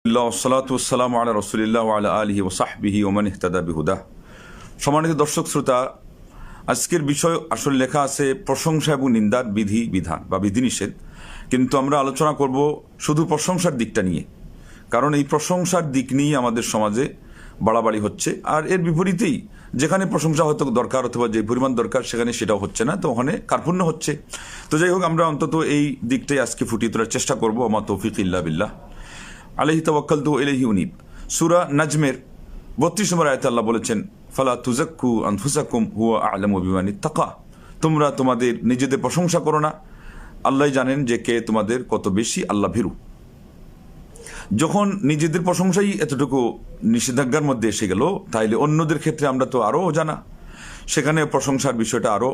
সালাতাম আলা রসুলিল্লাহ আলা আলিহি ওসাহবিহি ওমান ইহতাদা বিহুদা। সম্মানিত দর্শক শ্রোতা, আজকের বিষয় আসলে লেখা আছে প্রশংসা এবং নিন্দার বিধি বিধান বা বিধিনিষেধ, কিন্তু আমরা আলোচনা করব শুধু প্রশংসার দিকটা নিয়ে, কারণ এই প্রশংসার দিক নিয়ে আমাদের সমাজে বাড়াবাড়ি হচ্ছে। আর এর বিপরীতেই যেখানে প্রশংসা হয়তো দরকার অথবা যে পরিমাণ দরকার সেখানে সেটাও হচ্ছে না, তো ওখানে কার্পণ্য হচ্ছে। তো যাই হোক, আমরা অন্তত এই দিকটাই আজকে ফুটিয়ে তোলার চেষ্টা করবো। আমা তৌফিক ইল্লা বিল্লাহ, আলাইহি তাওয়াক্কালতু ওয়া ইলাইহি উনীব। সূরা নাজমের ৩২ নম্বর আয়াতে আল্লাহ বলেছেন, ফালা তুযাক্কু আনফুসাকুম হুয়া আ'লামু বিমান ইত্তাকা। তোমরা তোমাদের নিজেদের প্রশংসা করো না, আল্লাহ জানেন যে কে তোমাদের কত বেশি আল্লাহ ভীরু। যখন নিজেদের প্রশংসাই এতটুকু নিষেধাজ্ঞার মধ্যে এসে গেল, তাইলে অন্যদের ক্ষেত্রে আমরা তো আরও জানা, সেখানে প্রশংসার বিষয়টা আরও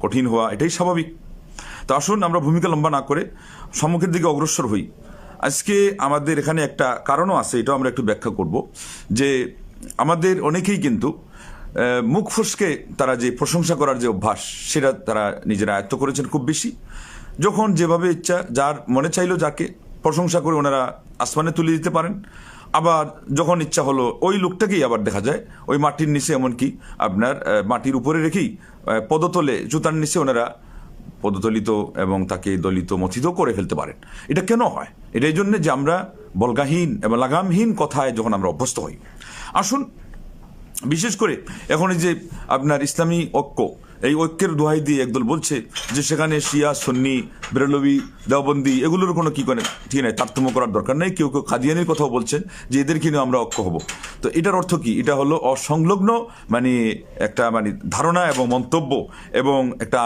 কঠিন হওয়া এটাই স্বাভাবিক। তো আসুন আমরা ভূমিকা লম্বা না করে সম্মুখের দিকে অগ্রসর হই। আজকে আমাদের এখানে একটা কারণও আছে, এটাও আমরা একটু ব্যাখ্যা করব, যে আমাদের অনেকেই কিন্তু মুখ ফসকে তারা যে প্রশংসা করার যে অভ্যাস, সেটা তারা নিজেরা আয়ত্ত করেছেন খুব বেশি। যখন যেভাবে ইচ্ছা, যার মনে চাইলো যাকে প্রশংসা করে ওনারা আসমানে তুলে দিতে পারেন। আবার যখন ইচ্ছা হলো ওই লোকটাকেই আবার দেখা যায় ওই মাটির নিচে, এমনকি আপনার মাটির উপরে রেখেই পদতলে জুতার নিচে ওনারা পদতলিত এবং তাকে দলিত মথিত করে ফেলতে পারেন। এটা কেন হয়? এটা এই জন্য যে আমরা বলগাহীন এবং লাগামহীন কথায় যখন আমরা অভ্যস্ত হই। আসুন, বিশেষ করে এখন এই যে আপনার ইসলামী ঐক্য, এই ঐক্যের দোহাই দিয়ে একদল বলছে যে সেখানে শিয়া, সুন্নি, বেরলভি, দেওবন্দি এগুলোর কোনো কি করে ঠিক নাই, তারতম্য করার দরকার নেই। কেউ কেউ কাদিয়ানির কথাও বলছেন যে এদেরকে নিয়ে আমরা ঐক্য হব। তো এটার অর্থ কি? এটা হলো অসংলগ্ন একটা ধারণা এবং মন্তব্য এবং একটা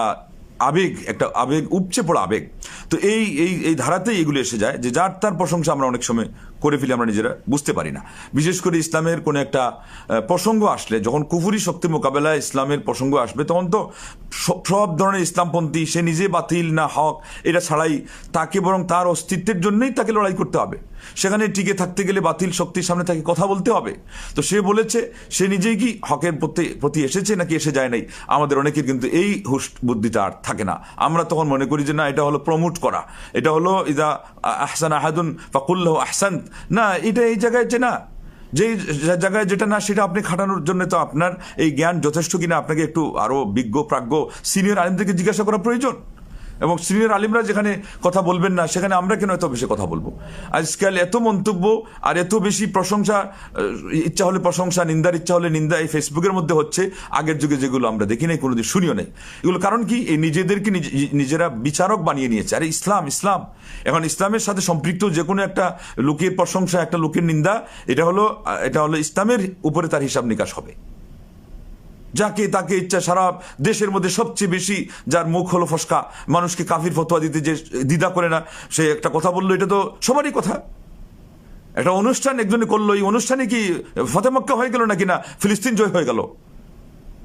আবেগ, উপচে পড়া আবেগ। তো এই এই এই ধারাতেই এগুলো এসে যায় যে যার তার প্রশংসা আমরা অনেক সময় করে ফেলি, আমরা নিজেরা বুঝতে পারি না। বিশেষ করে ইসলামের কোনো একটা প্রসঙ্গ আসলে, যখন কুফুরি শক্তি মোকাবেলায় ইসলামের প্রসঙ্গ আসবে, তখন তো সব ধরনের ইসলামপন্থী, সে নিজে বাতিল না হক এটা ছাড়াই তাকে বরং তার অস্তিত্বের জন্যই তাকে লড়াই করতে হবে। সেখানে টিকে থাকতে গেলে বাতিল শক্তির সামনে তাকে কথা বলতে হবে। তো সে বলেছে সে নিজেই কি হকের প্রতি এসেছে নাকি এসে যায় নাই। আমাদের অনেকের কিন্তু এই হুশ বুদ্ধিটা আর থাকে না। আমরা তখন মনে করি যে না, এটা হলো প্রমোট করা, এটা হলো ইদা আহসান আহাদুন ফাকুল্লাহু আহসান্ত। না, এটা এই জায়গায় যে না, যেই জায়গায় যেটা না সেটা আপনি খাটানোর জন্য তো আপনার এই জ্ঞান যথেষ্ট কিনা আপনাকে একটু আরও বিজ্ঞ প্রাজ্ঞ সিনিয়র আলিমদেরকে জিজ্ঞাসা করা প্রয়োজন। এবং সিনিয়র আলিমরা যেখানে কথা বলবেন না, সেখানে আমরা কেন এত বেশি কথা বলবো? আজকাল এত মন্তব্য আর এত বেশি প্রশংসা, ইচ্ছা হলে প্রশংসা, নিন্দার ইচ্ছা হলে নিন্দা, এই ফেসবুকের মধ্যে হচ্ছে। আগের যুগে যেগুলো আমরা দেখি নাই, কোনোদিন শুনিও নাই। এগুলো কারণ কি? এই নিজেদেরকে নিজেরা বিচারক বানিয়ে নিয়েছে। আরে ইসলাম এখন ইসলামের সাথে সম্পৃক্ত যে কোনো একটা লোকের প্রশংসা, একটা লোকের নিন্দা, এটা হলো ইসলামের উপরে তার হিসাব নিকাশ হবে। যাকে তাকে ইচ্ছা, সারা দেশের মধ্যে সবচেয়ে বেশি যার মুখ হলো ফসকা, মানুষকে কাফির ফতোয়া দিতে যে দ্বিধা করে না, সে একটা কথা বললো, এটা তো সবারই কথা। একটা অনুষ্ঠান একজনে করলো, এই অনুষ্ঠানে কি ফতে মক্কা হয়ে গেল নাকি না ফিলিস্তিন জয় হয়ে গেল?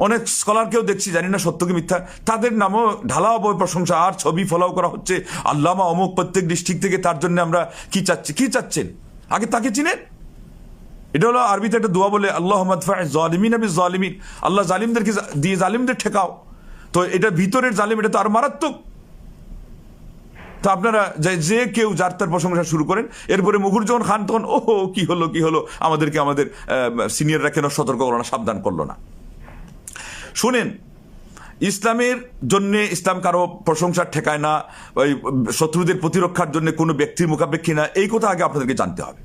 অনেক স্কলারকেও দেখছি, জানি না সত্য কি মিথ্যা, তাদের নামও ঢালাও বই প্রশংসা আর ছবি ফলাও করা হচ্ছে। আল্লামা অমুক প্রত্যেক ডিস্ট্রিক্ট থেকে, তার জন্য আমরা কি চাচ্ছেন? আগে তাকে চিনেন। এটা হলো আরবিতে একটা দোয়া বলে, আল্লাহুম্মা আদফা যালিমিনা বিযালিমিন, আল্লাহ জালিমদেরকে দিয়ে জালিমদের ঠেকাও। তো এটা ভিতরের জালিম, এটা তো আর মারাত্মক। তো আপনারা যে কেউ যার তার প্রশংসা শুরু করেন, এরপরে মুখুর যখন খান তখন ওহো কি হলো আমাদেরকে আমাদের সিনিয়ররা কেন সতর্ক করলো না, সাবধান করলো না। শুনেন, ইসলামের জন্য ইসলাম কারো প্রশংসা ঠেকায় না, ওই শত্রুদের প্রতিরক্ষার জন্য কোনো ব্যক্তির মুখাপেক্ষী না, এই কথা আগে আপনাদেরকে জানতে হবে।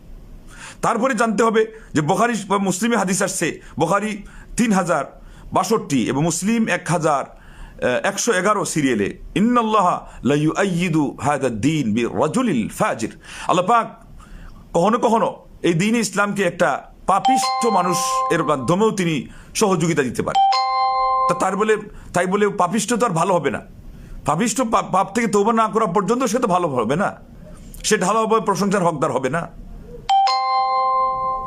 তারপরে জানতে হবে যে বুখারী বা মুসলিমে হাদিস আসছে, বুখারী 3062 এবং মুসলিম 1111 সিরিয়ালে, ইন্নাল্লাহা লা ইউআইয়িদু হাযা দ্বীন বিরাজুলিল ফাজির। আল্লাহ পাক কখনো কখনো এই দ্বীন ইসলামকে একটা পাপিষ্ঠ মানুষ এর মাধ্যমেও তিনি সহযোগিতা দিতে পারেন। তাই বলে পাপিষ্ঠ তো আর ভালো হবে না। পাপিষ্ঠ পাপ থেকে তওবা না করা পর্যন্ত সে তো ভালো হবে না, সে ঢালাওভাবে প্রশংসার হকদার হবে না।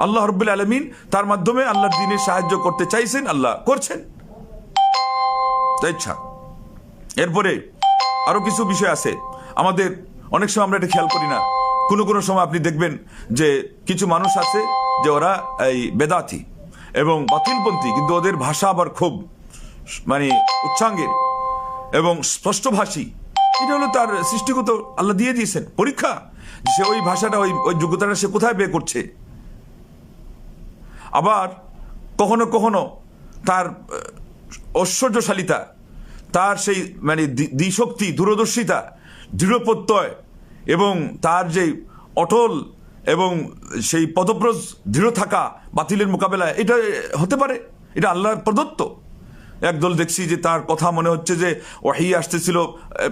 আল্লাহ রাব্বুল আলামিন তার মাধ্যমে আল্লাহর দ্বীনের সাহায্য করতে চাইছেন, আল্লাহ করছেন, ইচ্ছা। এরপরে আরো কিছু বিষয় আছে, আমাদের অনেক সময় আমরা এটা খেয়াল করি না। কোনো সময় আপনি দেখবেন যে কিছু মানুষ আছে যে ওরা এই বেদাতি এবং বাতিলপন্থী, কিন্তু ওদের ভাষা আবার খুব উচ্চাঙ্গের এবং স্পষ্টভাষী। এটা হলো তার সৃষ্টিগত, আল্লাহ দিয়ে দিয়েছেন পরীক্ষা। সে ওই ভাষাটা ওই ওই যোগ্যতাটা সে কোথায় বের করছে। আবার কখনো কখনো তার ঐশ্বর্যশালিতা, তার সেই মানে দ্বিশক্তি, দূরদর্শিতা, দৃঢ়প্রত্যয় এবং তার যে অটল এবং সেই পদপ্রজ দৃঢ় থাকা বাতিলের মোকাবেলায়, এটা হতে পারে, এটা আল্লাহর প্রদত্ত। একদল দেখছি যে তার কথা মনে হচ্ছে যে ওয়াহি আসতেছিল,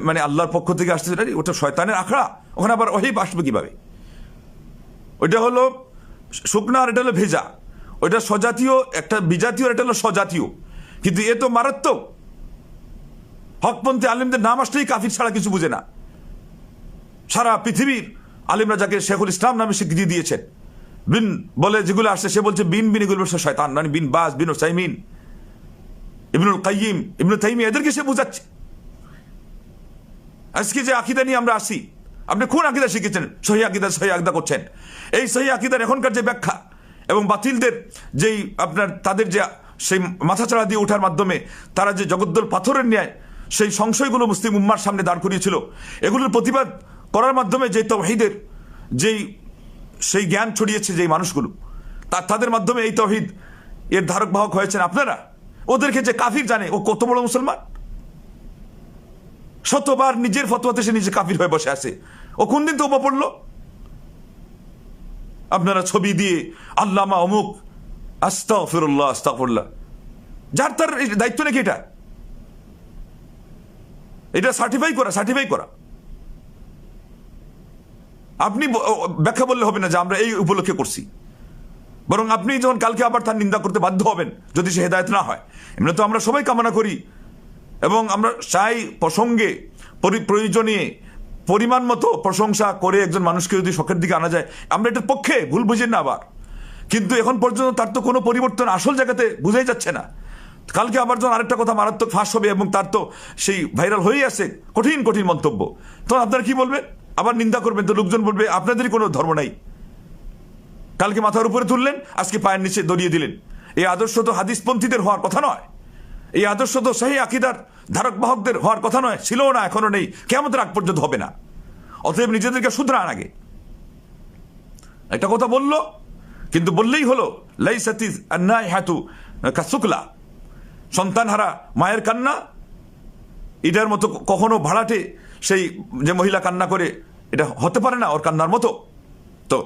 মানে আল্লাহর পক্ষ থেকে আসতেছিল, ওটা শয়তানের আখড়া, ওখানে আবার ওয়াহি আসবে কিভাবে? ওইটা হলো শুকনা আর এটা হলো ভেজা, ওইটা স্বজাতীয়, একটা বিজাতীয়, এটা হলো স্বজাতীয়, কিন্তু এ তো মারাত্মক। হকপন্থী আলিমদের নাম আসলেই কাফির ছাড়া কিছু বুঝে না। সারা পৃথিবীর আলিমরা যাকে শেখুল ইসলাম নামে স্বীকৃতি দিয়েছেন, বিন বলে যেগুলো আসছে, সে বলছে বিন বিন, এগুলো শয়তান, মানে বিন বাস, বিন ওসাইমিন, ইবনুল কাইয়িম, ইবনু তাইমিয়া, এদেরকে সে বোঝাচ্ছে। আজকে যে আকীদা নিয়ে আমরা আসি, আপনি কোন আকীদা শিখেছেন? সহিহ আকীদা করছেন। এই সহিহ আকীদার এখনকার যে ব্যাখ্যা এবং বাতিলদের যেই আপনার তাদের যে সেই মাথাচাড়া দিয়ে ওঠার মাধ্যমে তারা যে জগদ্দল পাথরের ন্যায় সেই সংশয়গুলো মুসলিম উম্মার সামনে দাঁড় করিয়েছিল, এগুলোর প্রতিবাদ করার মাধ্যমে যে তাওহীদের যেই সেই জ্ঞান ছড়িয়েছে যেই মানুষগুলো, তাদের মাধ্যমে এই তাওহীদ এর ধারক বাহক হয়েছেন আপনারা। ওদেরকে যে কাফির জানে, ও কত বড় মুসলমান! শতবার নিজের ফতোয়াতে সে নিজে কাফির হয়ে বসে আছে। ও কোন দিন তওবা পড়লো? আপনারা ছবি দিয়ে আল্লামা অমুক, আস্তাগফিরুল্লাহ আস্তাগফিরুল্লাহ, যার তার দায়িত্ব নাকি এটা সার্টিফাই করা। আপনি ব্যাখ্যা বললে হবে না যে আমরা এই উপলক্ষে করছি, বরং আপনি যখন কালকে আবার তার নিন্দা করতে বাধ্য হবেন যদি সে হেদায়েত না হয়। এমনি তো আমরা সবাই কামনা করি এবং আমরা চাই প্রসঙ্গে প্রয়োজনীয় পরিমাণ মতো প্রশংসা করে একজন মানুষকে যদি শখের দিকে আনা যায়, আমরা এটার পক্ষে, ভুল বুঝেন না আবার। কিন্তু এখন পর্যন্ত তার তো কোনো পরিবর্তন আসল জায়গাতে বুঝাই যাচ্ছে না। কালকে আবার যখন আরেকটা কথা মারাত্মক ফাঁস হবে এবং তার তো সেই ভাইরাল হয়েই আছে কঠিন কঠিন মন্তব্য, তখন আপনারা কি বলবেন? আবার নিন্দা করবেন, তো লোকজন বলবে আপনাদেরই কোনো ধর্ম নাই। কালকে মাথার উপরে তুললেন, আজকে পায়ের নিচে দড়িয়ে দিলেন। এই আদর্শ তো হাদিসপন্থীদের হওয়ার কথা নয়, এই আদর্শ তো সহিহ আকীদার ধারক বাহকদের হওয়ার কথা নয়, ছিল না, এখনো নেই, কিয়ামতের আগ পর্যন্ত হবে না। অতএব নিজেদেরকে শুধরান আগে। একটা কথা বলল, কিন্তু বললেই হলো, লাইসাতি আন-নাইহাতু কাসুকলা, সন্তানহারা মায়ের কান্না এটার মতো কখনো ভাড়াটে সেই যে মহিলা কান্না করে, এটা হতে পারে না ওর কান্নার মতো। তো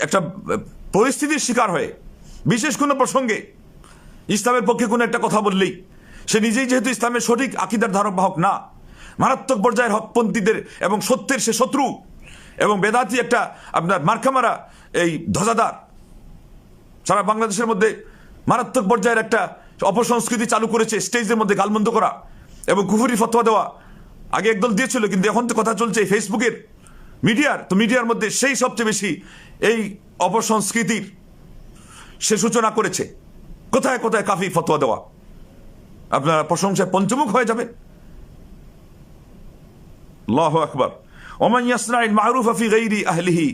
একটা পরিস্থিতির শিকার হয়ে বিশেষ কোনো প্রসঙ্গে ইসলামের পক্ষে কোনো একটা কথা বললেই সে নিজেই যেহেতু ইসলামের সঠিক আকীদার ধারক বাহক না, মারাত্মক পর্যায়ের হকপন্থীদের এবং সত্যের সে শত্রু এবং বেদাতি একটা আপনার মার্কামারা এই ধ্বজাদার, সারা বাংলাদেশের মধ্যে মারাত্মক পর্যায়ের একটা অপসংস্কৃতি চালু করেছে, স্টেজের মধ্যে গালমন্দ করা এবং কুফরি ফতোয়া দেওয়া। আগে একদল দিয়েছিল, কিন্তু এখন তো কথা চলছে ফেসবুকের মিডিয়ার, তো মিডিয়ার মধ্যে সেই সবচেয়ে বেশি এই অপসংস্কৃতির সে সূচনা করেছে। কোথায় কোথায় কাফি ফতোয়া দেওয়া, আপনারা প্রশংসায় পঞ্চমুখ হয়ে যাবেন। আল্লাহু আকবার। ওমান ইয়াসনাইল মারুফা ফি গায়রি আহলিহি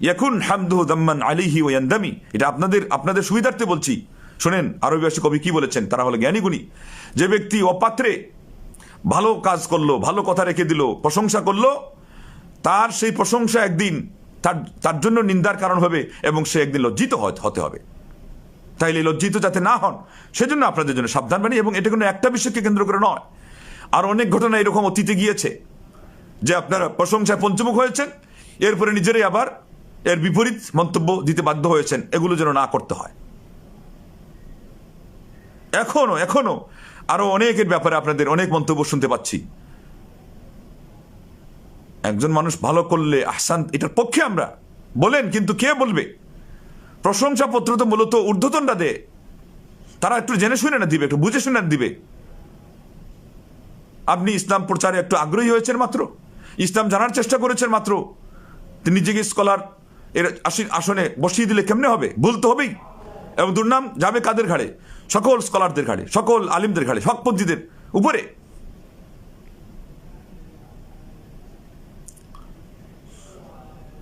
ইয়াকুন হামদুহু দাম্মান আলাইহি ওয়া ইয়ানদামি। এটা আপনাদের সুবিধার্থে বলছি, শুনেন আরবি ভাষী কবি কি বলেছেন, তারা হলো জ্ঞানী গুণী। যে ব্যক্তি অপাত্রে ভালো কাজ করলো, ভালো কথা রেখে দিল, প্রশংসা করলো, তার সেই প্রশংসা একদিন তার জন্য নিন্দার কারণ হবে এবং সে একদিন লজ্জিত হতে হবে। তাইলে লজ্জিত যাতে না হন সেজন্য আপনাদের জন্য সাবধান বাণী। এবং এটা কোনো একটা বিষয়কে কেন্দ্র করে নয়, আর অনেক ঘটনা এরকম অতীতে গিয়েছে যে আপনারা প্রশংসায় পঞ্চমুখ হয়েছেন, এরপরে নিজেরাই আবার এর বিপরীত মন্তব্য দিতে বাধ্য হয়েছেন। এগুলো যেন না করতে হয়। এখনো আরো অনেকের ব্যাপারে আপনাদের অনেক মন্তব্য শুনতে পাচ্ছি। একজন মানুষ ভালো করলে আহসান, এটার পক্ষে আমরা বলেন, কিন্তু কে বলবে? প্রশংসাপত্র তো মূলত ঊর্ধ্বতনরা দেয়, তারা একটু জেনে শুনে না দিবে, একটু বুঝে শুনে দিবে। আপনি ইসলাম প্রচারে একটু আগ্রহী হয়েছেন মাত্র, ইসলাম জানার চেষ্টা করেছেন মাত্র, নিজেকে স্কলার এর আসনে বসিয়ে দিলে কেমনে হবে? ভুল তো হবেই। এবং দুর্নাম যাবে কাদের ঘাড়ে? সকল স্কলারদের ঘাড়ে, সকল আলিমদের ঘাড়ে, হকপন্থীদের উপরে।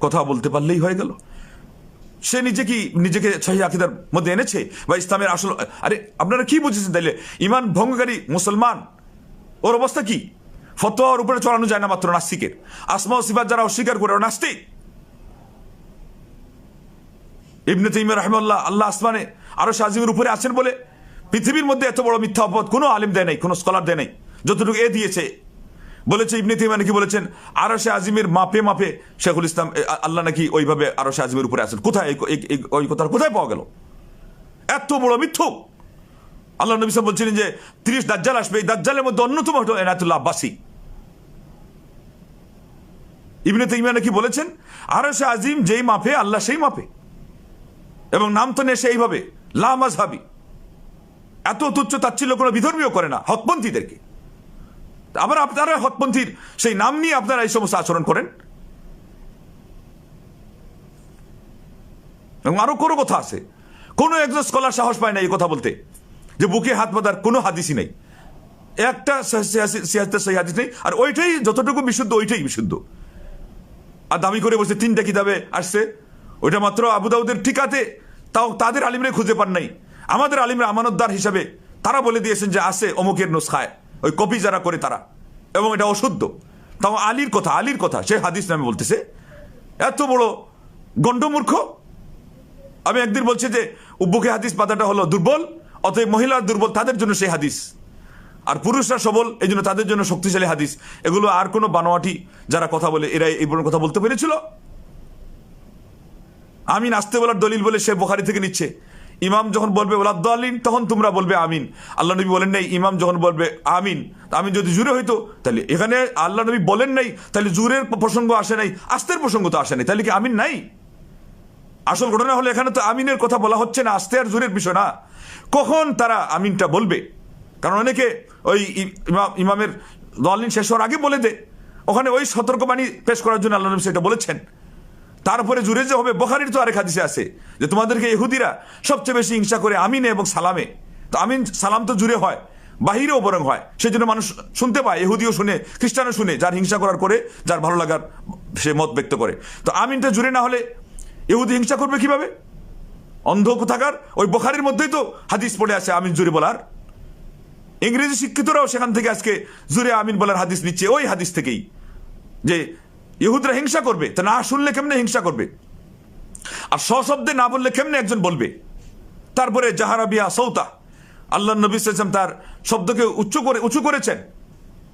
কথা বলতে পারলেই হয়ে গেল। সে নিজেকে সহিহ আকীদার মধ্যে এনেছে বা ইসলামের আসল। আরে আপনারা কি বুঝেছেন তাইলে? ঈমান ভঙ্গকারী মুসলমান, ওর অবস্থা কি? ফতোয়ার উপরে চড়ানো যায় না মাত্র নাস্তিকের। আসমা ও সিফাত যারা অস্বীকার করে, ও নাস্তিক। ইবনে তাইমিয়া রাহিমাহুল্লাহ আল্লাহ আসমানে আরশ আজিমের উপরে আছেন বলে পৃথিবীর মধ্যে এত বড় মিথ্যা অপবাদ কোনো আলিম দেয় নাই, কোনো স্কলার দেয় নাই, যতটুকু এ দিয়েছে। বলেছে ইবনে তাইমিয়া নাকি বলেছেন আরশে আজিমের মাপে মাপে শেখুল ইসলাম আল্লাহ নাকি ওইভাবে আরশে আজিমের উপরে আছেন। কোথায় ওই কথা কোথায় পাওয়া গেল? এত বড় মিথ্যুক। আল্লাহ নবী সাল্লাল্লাহু আলাইহি ওয়াসাল্লাম বলছিলেন যে 30 দাজ্জাল আসবে, এই দাজ্জালের মধ্যে অন্যতম হলো এনায়েতুল্লাহ আব্বাসী। ইবনে তাইমিয়া নাকি বলেছেন আরশে আজিম যেই মাপে আল্লাহ সেই মাপে, এবং নাম তো নেই সেইভাবে লা মাযহাবি। এত তুচ্ছ তাচ্ছিল্য কোনো বিধর্মীয় করে না হকপন্থীদেরকে। আবার আপনারা হকপন্থীর সেই নাম নিয়ে আপনারা এই সমস্ত আচরণ করেন। এবং আরো কোনো কথা আছে, কোনো একজন স্কলার সাহস পায় না এই কথা বলতে যে বুকে হাত বাঁধার কোনো হাদিসই নেই, একটা সহিহ হাদিস নেই, আর ওইটাই যতটুকু বিশুদ্ধ ওইটাই বিশুদ্ধ। আর দাবি করে বলছে 3টা কিতাবে আসছে, ওইটা মাত্র আবু দাউদের ঠিকাতে, তাও তাদের আলিমরে খুঁজে পান নাই। আমাদের আলিমরা আমানতদার হিসাবে তারা বলে দিয়েছেন যে আছে অমুকের নুসখায়, ওই কপি যারা করে তারা, এবং এটা অশুদ্ধ। তাও আলীর কথা সে হাদিস নামে বলতেছে। এত বড় গণ্ডমূর্খ। আমি একদিন বলছি যে বুকে হাদিস বাঁধাটা হলো দুর্বল, অতএব মহিলার দুর্বল তাদের জন্য সেই হাদিস, আর পুরুষরা সবল এই জন্য তাদের জন্য শক্তিশালী হাদিস। এগুলো আর কোনো বানোয়াটি যারা কথা বলে এরা এই বড় কথা বলতে পেরেছিল? আমিন আসতে বলার দলিল বলে সে বুখারী থেকে নিচ্ছে। ইমাম যখন বলবে ওয়ালাদ-দাল্লিন তখন তোমরা বলবে আমিন। আল্লাহ নবী বলেন নাই ইমাম যখন বলবে আমিন, আমিন যদি জুরে হইতো তাহলে এখানে আল্লাহ নবী বলেন নাই, তাহলে জুরের প্রসঙ্গ আসে নাই, আস্তের প্রসঙ্গ তো আসে নাই, তাহলে কি আমিন নাই? আসল ঘটনা হলো এখানে তো আমিনের কথা বলা হচ্ছে না, আস্তে আর জুরের বিষয় না। কখন তারা আমিনটা বলবে? কারণ অনেকে ওই ইমামের দাল্লিন শেষ হওয়ার আগে বলে দেয়, ওখানে ওই সতর্কবাণী পেশ করার জন্য আল্লাহ নবী সেটা বলেছেন। তারপরে জুড়ে যে হবে, বুখারীর তো আরেক হাদিসে আছে যে তোমাদেরকে ইহুদিরা সবচেয়ে বেশি হিংসা করে আমিনে এবং সালামে। তো আমিন সালাম তো জুড়ে হয়, বাহিরেও বরং হয়, সেই জন্য মানুষ শুনতে পায়, ইহুদিও শুনে, খ্রিস্টানও শুনে, যার হিংসা করার করে, যার ভালো লাগার সে মত ব্যক্ত করে। তো আমিনটা জুড়ে না হলে ইহুদি হিংসা করবে কিভাবে? অন্ধ কোথাকার। ওই বুখারীর মধ্যেই তো হাদিস পড়ে আছে আমিন জুড়ে বলার। ইংরেজি শিক্ষিতরাও সেখান থেকে আজকে জুড়ে আমিন বলার হাদিস নিচ্ছে, ওই হাদিস থেকেই যে ইহুদরা হিংসা করবে। তা না শুনলে কেমনে হিংসা করবে? আর সশব্দে না বললে কেমনে একজন বলবে? তারপরে জাহারাবিয়া সৌতা, আল্লাহ নবী সাল্লাল্লাহু আলাইহি ওয়াসাল্লাম তার শব্দকে উঁচু করেছেন।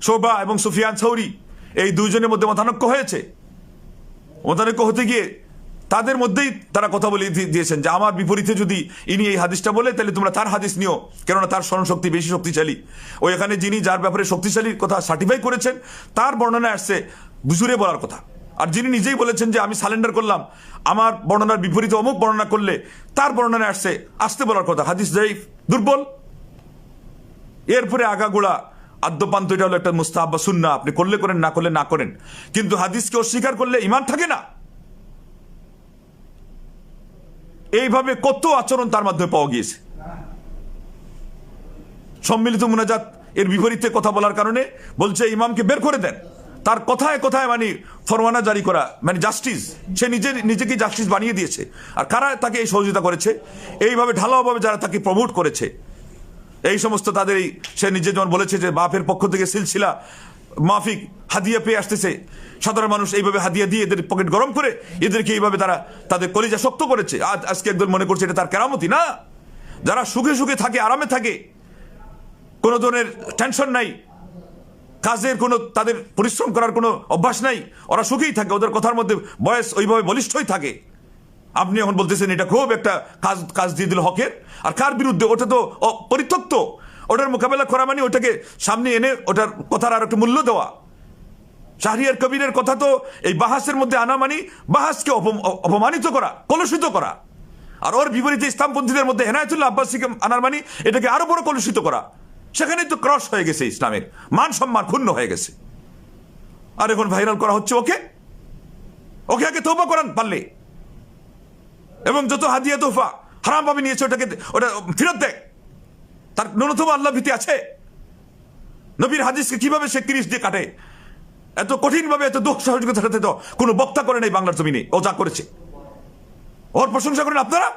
শোবা এবং সুফিয়ান সাউরি এই দুইজনের মধ্যে মতানৈক্য হয়েছে। মতানৈক্য হতে গিয়ে তাদের মধ্যেই তারা কথা বলে দিয়েছেন যে আমার বিপরীতে যদি ইনি এই হাদিসটা বলে তাহলে তোমরা তার হাদিস নিও, কেননা তার স্মরণশক্তি বেশি শক্তিশালী। ওই এখানে যিনি যার ব্যাপারে শক্তিশালীর কথা সার্টিফাই করেছেন তার বর্ণনায় আসছে জুরে বলার কথা, আর যিনি নিজেই বলেছেন যে আমি সারেন্ডার করলাম, আমার বর্ণনার বিপরীতে অমুক বর্ণনা করলে তার বর্ণনায় আসছে আসতে বলার কথা। হাদিস যাই দুর্বল। এরপরে আগাগোড়া আদ্যপান্ত এটা হলো একটা মুস্তাহাব বা সুন্নাহ, আপনি করলে করেন, না করলে না করেন, কিন্তু হাদিসকে অস্বীকার করলে ঈমান থাকে না। এইভাবে কত আচরণ তার মাধ্যমে পাওয়া গিয়েছে। সম্মিলিত মুনাজাত এর বিপরীতে কথা বলার কারণে বলছে ইমামকে বের করে দেন। তার কথায় কথায় মানে ফরমানা জারি করা, মানে জাস্টিস, সে নিজেকে জাস্টিস বানিয়ে দিয়েছে। আর কারা তাকে এই সহযোগিতা করেছে? এইভাবে ঢালাওভাবে যারা তাকে প্রমোট করেছে, এই সমস্ত তাদের এই সে নিজে যেমন বলেছে যে বাপের পক্ষ থেকে সিলসিলা মাফিক হাদিয়া পেয়ে আসতেছে, সাধারণ মানুষ এইভাবে হাদিয়া দিয়ে এদের পকেট গরম করে এদেরকে এইভাবে তারা তাদের কলিজা শক্ত করেছে। আজকে একদম মনে করছে এটা তার কেরামতি না। যারা সুখে সুখে থাকে, আরামে থাকে, কোনো ধরনের টেনশন নাই, কাজের কোনো তাদের পরিশ্রম করার কোনো অভ্যাস নাই, ওরা সুখেই থাকে, ওদের কথার মধ্যে বয়স ওইভাবে বলিষ্ঠই থাকে। আপনি এখন বলতেছেন এটা খুব একটা কাজ দিয়ে দিল হকের, আর কার বিরুদ্ধে? ওটা তো পরিত্যক্ত। ওটার মোকাবেলা করা মানে ওটাকে সামনে এনে ওটার কথার আর একটা মূল্য দেওয়া। শাহরিয়ার কবিরের কথা তো এই বাহাসের মধ্যে আনা মানে বাহাসকে অপমানিত করা, কলুষিত করা। আর ওর বিপরীতে ইসলামপন্থীদের মধ্যে এনায়েতুল্লাহ আব্বাসীকে আনার মানে এটাকে আরো বড় কলুষিত করা। সেখানেই তো ক্রস হয়ে গেছে, ইসলামের মান সম্মান ক্ষুণ্ণ হয়ে গেছে। আর এখন ভাইরাল করা হচ্ছে ওকে আগে তওবা করান পারলে, এবং যত হাদিয়া তোহফা হারাম ভাবে নিয়েছে ওটা ফেরত দেয়। তার ন্যূনতম আল্লাহ ভীতি আছে? নবীর হাদিসকে কিভাবে সে ক্রিস দিয়ে কাটে, এত কঠিন ভাবে, এত দুঃসাহসিকতার সাথে তো কোনো বক্তা করে নাই বাংলার জমিনে। ও যা করেছে, ওর প্রশংসা করেন আপনারা।